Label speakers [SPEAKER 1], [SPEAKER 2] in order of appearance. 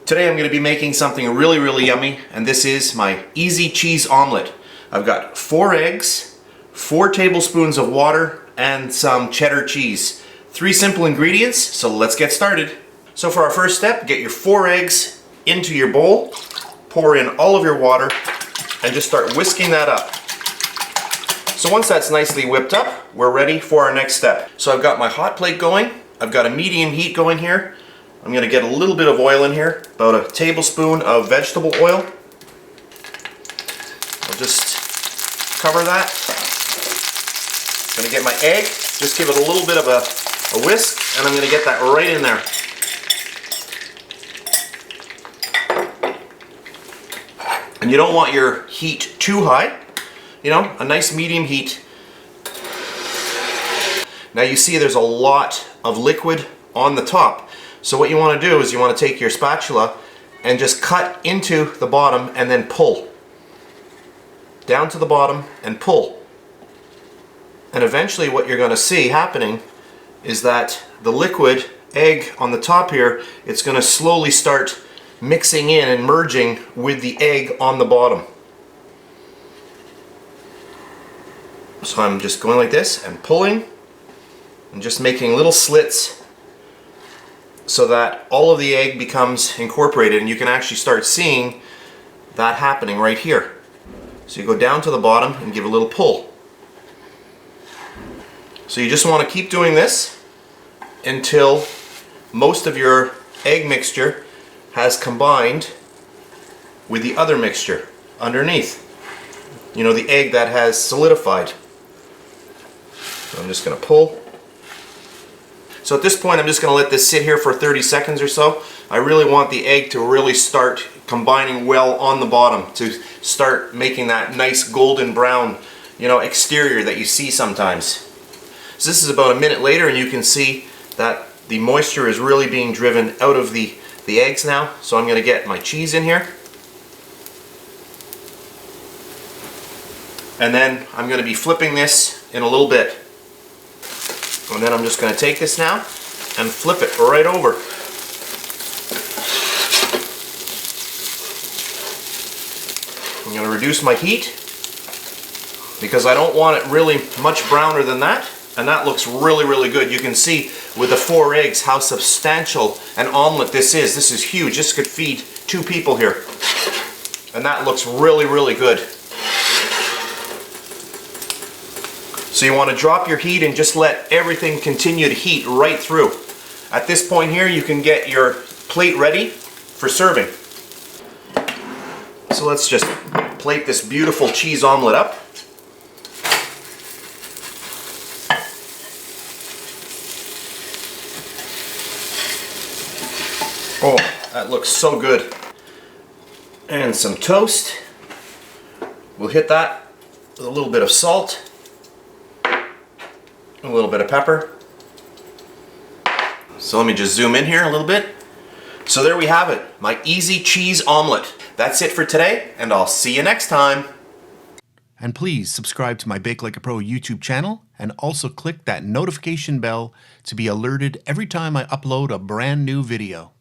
[SPEAKER 1] Today I'm going to be making something really yummy, and this is my easy cheese omelet. I've got 4 eggs, 4 tablespoons of water, and some cheddar cheese. 3 simple ingredients, so let's get started. So for our first step, get your 4 eggs into your bowl, pour in all of your water, and just start whisking that up. So once that's nicely whipped up, we're ready for our next step. So I've got my hot plate going, I've got a medium heat going here. I'm going to get a little bit of oil in here, about a tablespoon of vegetable oil. I'll just cover that. I'm going to get my egg, just give it a little bit of a whisk, and I'm going to get that right in there. And you don't want your heat too high, you know, a nice medium heat. Now you see there's a lot of liquid on the top. So what you want to do is you want to take your spatula and just cut into the bottom and then pull. Down to the bottom and pull. And eventually what you're going to see happening is that the liquid egg on the top here, it's going to slowly start mixing in and merging with the egg on the bottom. So I'm just going like this and pulling and just making little slits so that all of the egg becomes incorporated, and you can actually start seeing that happening right here. So you go down to the bottom and give a little pull. So you just want to keep doing this until most of your egg mixture has combined with the other mixture underneath. You know, the egg that has solidified. So I'm just going to pull. So at this point I'm just going to let this sit here for 30 seconds or so. I really want the egg to really start combining well on the bottom, to start making that nice golden brown, you know, exterior that you see sometimes. So this is about a minute later, and you can see that the moisture is really being driven out of the eggs now. So I'm going to get my cheese in here. And then I'm going to be flipping this in a little bit. And then I'm just going to take this now and flip it right over. I'm going to reduce my heat because I don't want it really much browner than that. And that looks really good. You can see with the 4 eggs how substantial an omelet this is. This is huge. This could feed 2 people here. And that looks really good. So you want to drop your heat and just let everything continue to heat right through. At this point here, you can get your plate ready for serving. So let's just plate this beautiful cheese omelet up. Oh, that looks so good. And some toast. We'll hit that with a little bit of salt. A little bit of pepper. So let me just zoom in here a little bit. So there we have it, my easy cheese omelet. That's it for today, and I'll see you next time. And please subscribe to my BakeLikeAPro YouTube channel, and also click that notification bell to be alerted every time I upload a brand new video.